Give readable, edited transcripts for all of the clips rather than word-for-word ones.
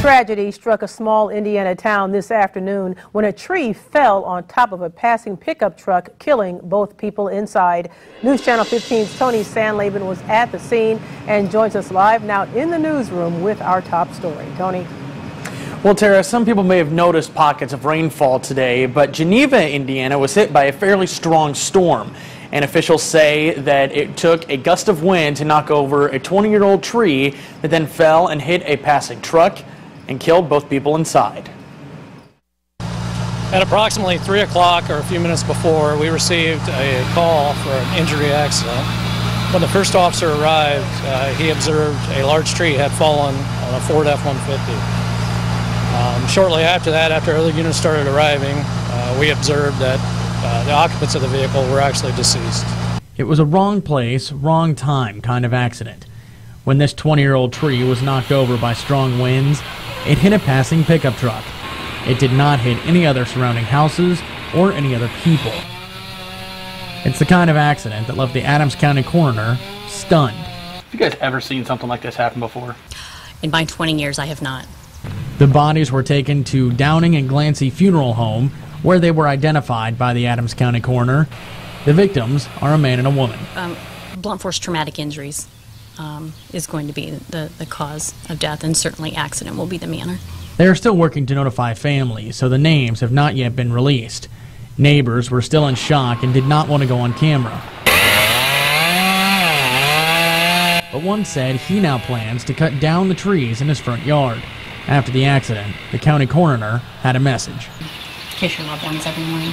Tragedy struck a small Indiana town this afternoon when a tree fell on top of a passing pickup truck, killing both people inside. News Channel 15's Tony Sandlaben was at the scene and joins us live now in the newsroom with our top story. Tony. Well, Tara, some people may have noticed pockets of rainfall today, but Geneva, Indiana was hit by a fairly strong storm. And officials say that it took a gust of wind to knock over a 20-year-old tree that then fell and hit a passing truck and killed both people inside. At approximately 3 o'clock or a few minutes before, we received a call for an injury accident. When the first officer arrived, he observed a large tree had fallen on a Ford F-150. Shortly after that, after other units started arriving, we observed that the occupants of the vehicle were actually deceased. It was a wrong place, wrong time kind of accident. When this 20-year-old tree was knocked over by strong winds, it hit a passing pickup truck. It did not hit any other surrounding houses or any other people. It's the kind of accident that left the Adams County coroner stunned. Have you guys ever seen something like this happen before? In my 20 years, I have not. The bodies were taken to Downing and Glancy Funeral Home, where they were identified by the Adams County coroner. The victims are a man and a woman. Blunt force traumatic injuries is going to be the cause of death, and certainly accident will be the manner. They are still working to notify families, so the names have not yet been released. Neighbors were still in shock and did not want to go on camera. But one said he now plans to cut down the trees in his front yard. After the accident, the county coroner had a message. Kiss your loved ones every morning.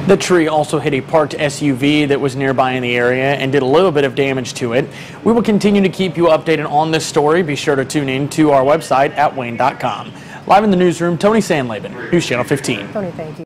The tree also hit a parked SUV that was nearby in the area and did a little bit of damage to it. We will continue to keep you updated on this story. Be sure to tune in to our website at wayne.com. Live in the newsroom, Tony Sandlaben, News Channel 15. Tony, thank you.